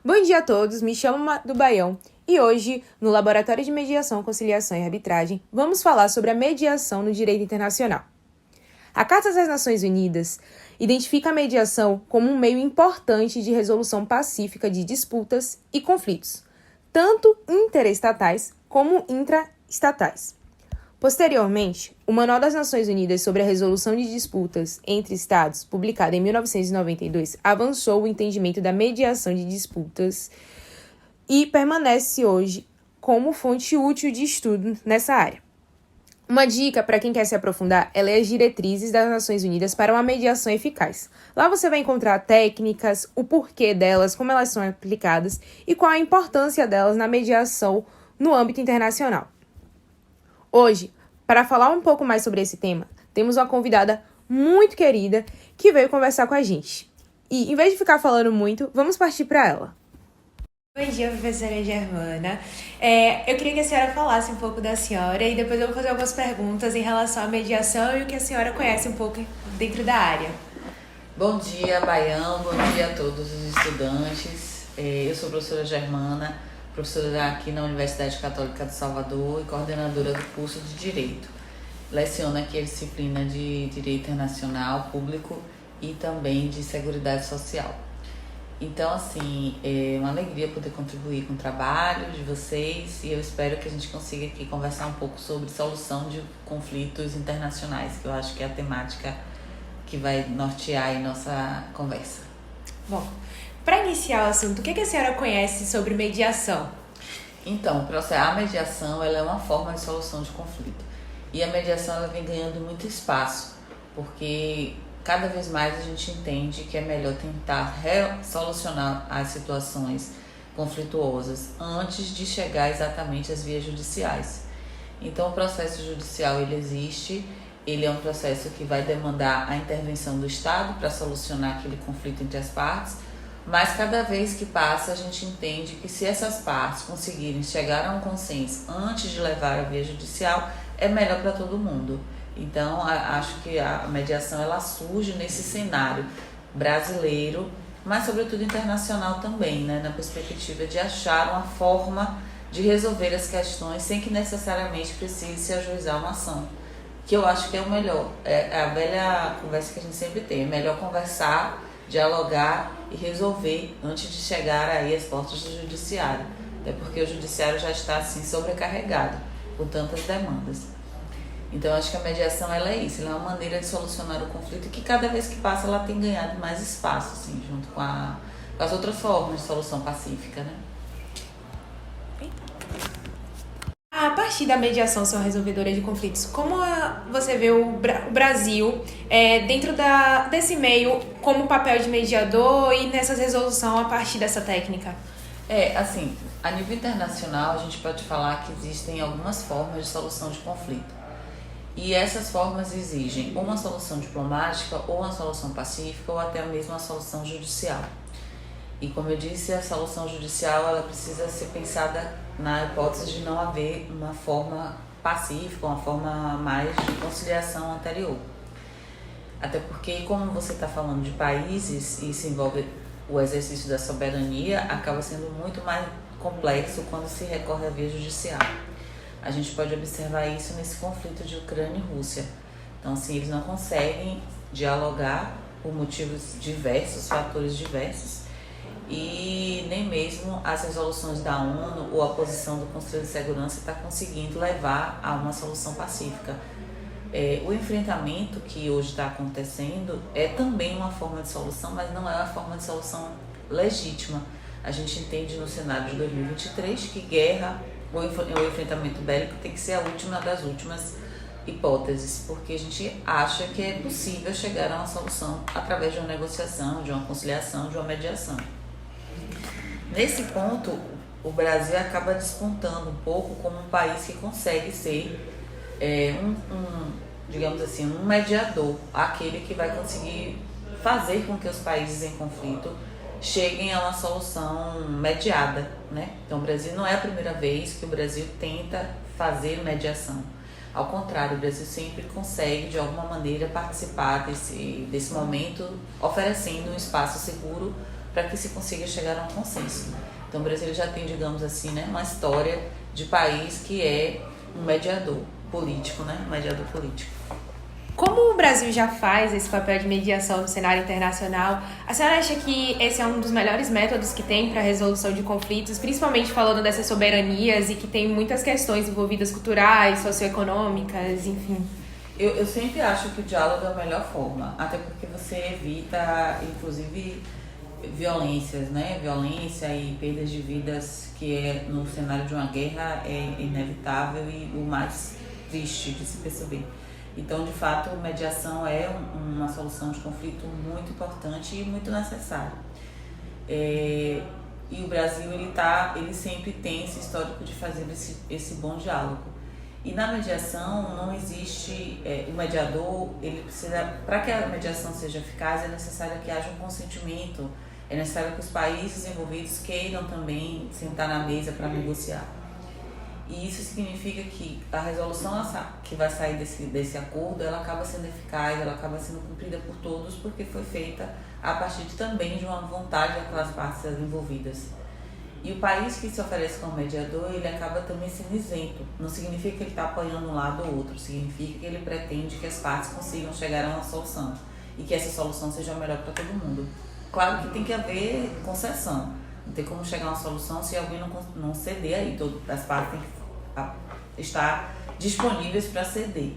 Bom dia a todos, me chamo do Baião e hoje, no Laboratório de Mediação, Conciliação e Arbitragem, vamos falar sobre a mediação no direito internacional. A Carta das Nações Unidas identifica a mediação como um meio importante de resolução pacífica de disputas e conflitos, tanto interestatais como intraestatais. Posteriormente, o Manual das Nações Unidas sobre a Resolução de Disputas entre Estados, publicado em 1992, avançou o entendimento da mediação de disputas e permanece hoje como fonte útil de estudo nessa área. Uma dica para quem quer se aprofundar é ler as diretrizes das Nações Unidas para uma mediação eficaz. Lá você vai encontrar técnicas, o porquê delas, como elas são aplicadas e qual a importância delas na mediação no âmbito internacional. Hoje, para falar um pouco mais sobre esse tema, temos uma convidada muito querida que veio conversar com a gente. E, em vez de ficar falando muito, vamos partir para ela. Bom dia, professora Germana. Eu queria que a senhora falasse um pouco da senhora e depois eu vou fazer algumas perguntas em relação à mediação e o que a senhora conhece um pouco dentro da área. Bom dia, Baião. Bom dia a todos os estudantes. Eu sou a professora Germana, professora aqui na Universidade Católica de Salvador e coordenadora do curso de Direito. Leciono aqui a disciplina de Direito Internacional, Público e também de Seguridade Social. Então, assim, é uma alegria poder contribuir com o trabalho de vocês e eu espero que a gente consiga aqui conversar um pouco sobre solução de conflitos internacionais, que eu acho que é a temática que vai nortear aí nossa conversa. Bom, para iniciar o assunto, o que a senhora conhece sobre mediação? Então, a mediação ela é uma forma de solução de conflito. E a mediação ela vem ganhando muito espaço, porque cada vez mais a gente entende que é melhor tentar solucionar as situações conflituosas antes de chegar exatamente às vias judiciais. Então, o processo judicial ele existe, ele é um processo que vai demandar a intervenção do Estado para solucionar aquele conflito entre as partes, mas cada vez que passa a gente entende que se essas partes conseguirem chegar a um consenso antes de levar à via judicial, é melhor para todo mundo. Então, acho que a mediação ela surge nesse cenário brasileiro, mas sobretudo internacional também, né? Na perspectiva de achar uma forma de resolver as questões sem que necessariamente precise se ajuizar uma ação. Que eu acho que é o melhor, é a velha conversa que a gente sempre tem, é melhor conversar, dialogar e resolver antes de chegar aí às portas do judiciário. Até porque o judiciário já está assim sobrecarregado com tantas demandas. Então acho que a mediação ela é isso, ela é uma maneira de solucionar o conflito que cada vez que passa ela tem ganhado mais espaço, assim, junto com as outras formas de solução pacífica, né? A partir da mediação são resolvedora de conflitos, como você vê o Brasil dentro desse meio como papel de mediador e nessa resolução a partir dessa técnica? Assim, a nível internacional a gente pode falar que existem algumas formas de solução de conflito. E essas formas exigem uma solução diplomática, ou uma solução pacífica, ou até mesmo uma solução judicial. E como eu disse, a solução judicial ela precisa ser pensada na hipótese de não haver uma forma pacífica, uma forma mais de conciliação anterior. Até porque, como você está falando de países e se envolve o exercício da soberania, acaba sendo muito mais complexo quando se recorre à via judicial. A gente pode observar isso nesse conflito de Ucrânia e Rússia. Então, assim, eles não conseguem dialogar por motivos diversos, fatores diversos, e nem mesmo as resoluções da ONU ou a posição do Conselho de Segurança está conseguindo levar a uma solução pacífica. O enfrentamento que hoje está acontecendo é também uma forma de solução, mas não é uma forma de solução legítima. A gente entende no cenário de 2023 que guerra o enfrentamento bélico tem que ser a última das últimas hipóteses, porque a gente acha que é possível chegar a uma solução através de uma negociação, de uma conciliação, de uma mediação. Nesse ponto, o Brasil acaba despontando um pouco como um país que consegue ser digamos assim, um mediador, aquele que vai conseguir fazer com que os países em conflito cheguem a uma solução mediada, né? Então o Brasil não é a primeira vez que o Brasil tenta fazer mediação. Ao contrário, o Brasil sempre consegue de alguma maneira participar desse momento, oferecendo um espaço seguro para que se consiga chegar a um consenso. Então o Brasil já tem, digamos assim, né, uma história de país que é um mediador político, né, um mediador político. Como o Brasil já faz esse papel de mediação no cenário internacional, a senhora acha que esse é um dos melhores métodos que tem para a resolução de conflitos, principalmente falando dessas soberanias e que tem muitas questões envolvidas culturais, socioeconômicas, enfim? Eu sempre acho que o diálogo é a melhor forma, até porque você evita, inclusive, violências, né? Violência e perdas de vidas, que é, no cenário de uma guerra é inevitável e o mais triste de se perceber. Então, de fato, mediação é uma solução de conflito muito importante e muito necessária. E o Brasil, ele sempre tem esse histórico de fazer esse bom diálogo. E na mediação não existe, o mediador, ele precisa, para que a mediação seja eficaz, é necessário que haja um consentimento, é necessário que os países envolvidos queiram também sentar na mesa para negociar. E isso significa que a resolução que vai sair desse acordo, ela acaba sendo eficaz, ela acaba sendo cumprida por todos, porque foi feita a partir também de uma vontade daquelas partes envolvidas. E o país que se oferece como mediador, ele acaba também sendo isento. Não significa que ele está apoiando um lado ou outro, significa que ele pretende que as partes consigam chegar a uma solução e que essa solução seja melhor para todo mundo. Claro que tem que haver concessão, não tem como chegar a uma solução se alguém não ceder aí, as partes têm que estar disponíveis para ceder.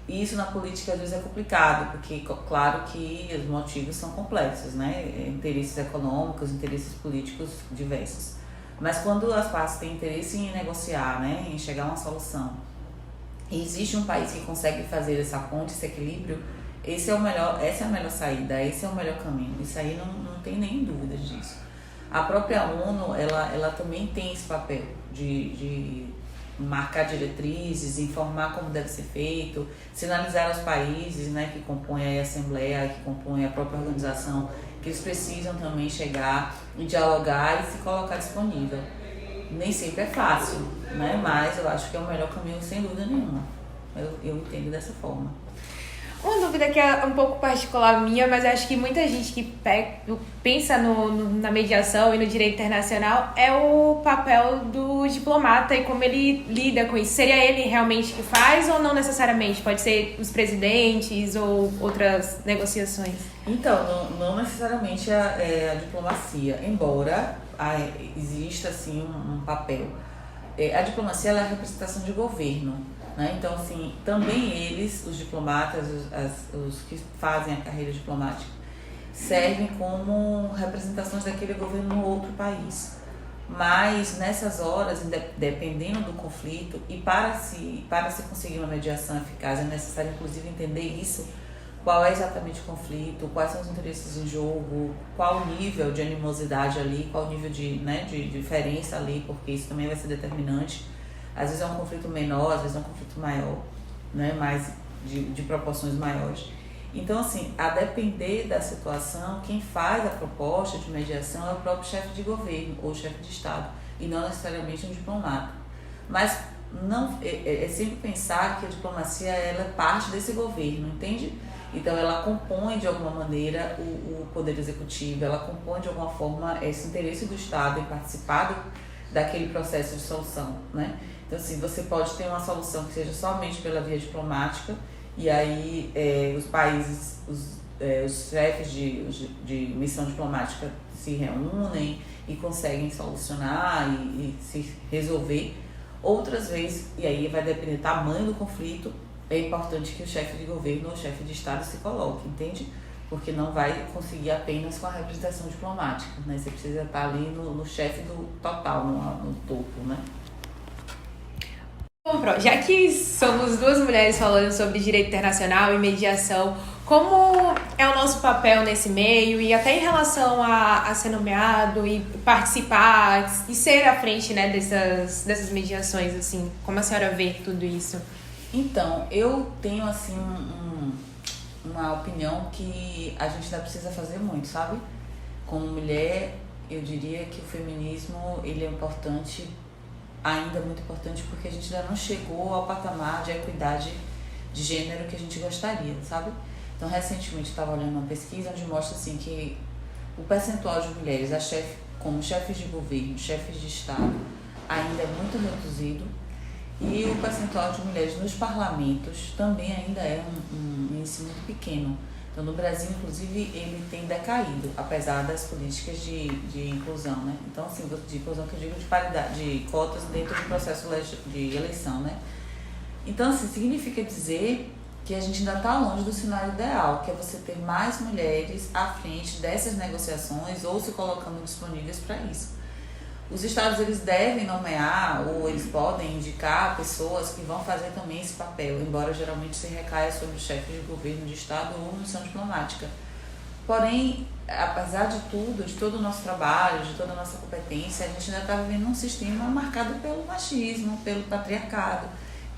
E isso na política às vezes é complicado, porque claro que os motivos são complexos, né? Interesses econômicos, interesses políticos diversos. Mas quando as partes têm interesse em negociar, né, em chegar a uma solução, e existe um país que consegue fazer essa ponte, esse equilíbrio, essa é a melhor saída, esse é o melhor caminho. Isso aí não tem nem dúvida disso. A própria ONU, ela também tem esse papel de marcar diretrizes, informar como deve ser feito, sinalizar aos países, né, que compõem a Assembleia, que compõem a própria organização, que eles precisam também chegar e dialogar e se colocar disponível. Nem sempre é fácil, né, mas eu acho que é o melhor caminho sem dúvida nenhuma. Eu entendo dessa forma. Uma dúvida que é um pouco particular minha, mas acho que muita gente que pensa na mediação e no direito internacional é o papel do diplomata e como ele lida com isso. Seria ele realmente que faz ou não necessariamente? Pode ser os presidentes ou outras negociações? Então, não necessariamente a diplomacia, embora exista assim um papel. A diplomacia ela é a representação de governo. Né? Então, assim, também eles, os diplomatas, os que fazem a carreira diplomática, servem como representações daquele governo no outro país. Mas nessas horas, dependendo do conflito, e para se conseguir uma mediação eficaz, é necessário inclusive entender isso, qual é exatamente o conflito, quais são os interesses em jogo, qual o nível de animosidade ali, qual o nível de diferença ali, porque isso também vai ser determinante. Às vezes é um conflito menor, às vezes é um conflito maior, né? Mais de proporções maiores. Então, assim, a depender da situação, quem faz a proposta de mediação é o próprio chefe de governo ou chefe de Estado, e não necessariamente um diplomata. Mas não, é sempre pensar que a diplomacia ela é parte desse governo, entende? Então, ela compõe de alguma maneira o poder executivo, ela compõe de alguma forma esse interesse do Estado em participar daquele processo de solução, né? Então, assim, você pode ter uma solução que seja somente pela via diplomática, e aí os países, os chefes de missão diplomática se reúnem e conseguem solucionar e se resolver. Outras vezes, e aí vai depender do tamanho do conflito, é importante que o chefe de governo ou o chefe de Estado se coloque, entende? Porque não vai conseguir apenas com a representação diplomática, né? Você precisa estar ali no chefe do total, no topo, né? Bom, já que somos duas mulheres falando sobre direito internacional e mediação, como é o nosso papel nesse meio e até em relação a ser nomeado e participar e ser à frente, né, dessas mediações, assim, como a senhora vê tudo isso? Então, eu tenho assim uma opinião que a gente ainda precisa fazer muito, sabe? Como mulher, eu diria que o feminismo ele é importante, ainda muito importante, porque a gente ainda não chegou ao patamar de equidade de gênero que a gente gostaria, sabe? Então, recentemente eu estava olhando uma pesquisa onde mostra assim que O percentual de mulheres como chefes de governo, chefes de Estado, ainda é muito reduzido. E o percentual de mulheres nos parlamentos também ainda é um índice muito pequeno. Então, no Brasil, inclusive, ele tem decaído, apesar das políticas de inclusão, né? Então, assim, de inclusão que eu digo de paridade, de cotas dentro do processo de eleição, né? Então, assim, significa dizer que a gente ainda está longe do cenário ideal, que é você ter mais mulheres à frente dessas negociações ou se colocando disponíveis para isso. Os estados, eles devem nomear ou eles podem indicar pessoas que vão fazer também esse papel, embora geralmente se recaia sobre o chefe de governo de estado ou missão diplomática. Porém, apesar de tudo, de todo o nosso trabalho, de toda a nossa competência, a gente ainda está vivendo um sistema marcado pelo machismo, pelo patriarcado,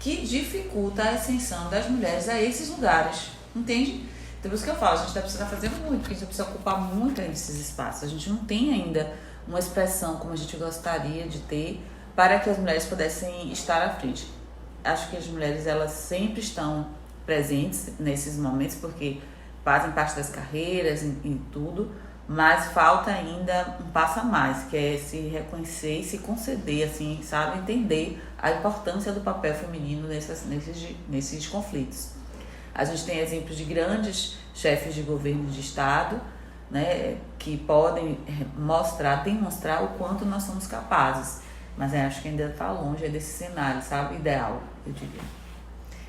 que dificulta a ascensão das mulheres a esses lugares, entende? Então, por isso que eu falo, a gente vai precisar fazer muito, porque a gente precisa ocupar muito ainda esses espaços. A gente não tem ainda uma expressão como a gente gostaria de ter para que as mulheres pudessem estar à frente. Acho que as mulheres, elas sempre estão presentes nesses momentos, porque fazem parte das carreiras e tudo, mas falta ainda um passo a mais, que é se reconhecer e se conceder, assim, sabe, entender a importância do papel feminino nesses conflitos. A gente tem exemplos de grandes chefes de governo de Estado, né, que podem demonstrar o quanto nós somos capazes, mas eu acho que ainda está longe desse cenário, sabe, ideal, eu diria.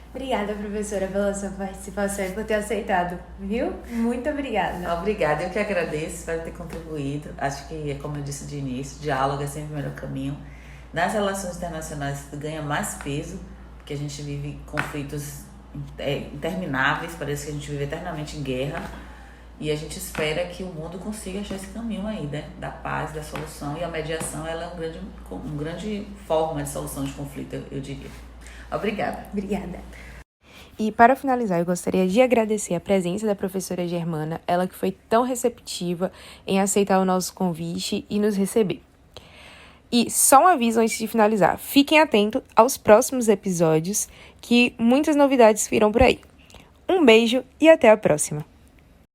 Obrigada, professora, pela sua participação e por ter aceitado, viu? Muito obrigada. Obrigada, eu que agradeço, espero ter contribuído. Acho que, como eu disse de início, diálogo é sempre o melhor caminho. Nas relações internacionais, isso ganha mais peso, porque a gente vive conflitos intermináveis, parece que a gente vive eternamente em guerra, e a gente espera que o mundo consiga achar esse caminho aí, né, da paz, da solução, e a mediação, ela é uma grande forma de solução de conflito, eu diria. Obrigada. Obrigada. E para finalizar, eu gostaria de agradecer a presença da professora Germana, ela que foi tão receptiva em aceitar o nosso convite e nos receber. E só um aviso antes de finalizar, fiquem atentos aos próximos episódios, que muitas novidades virão por aí. Um beijo e até a próxima!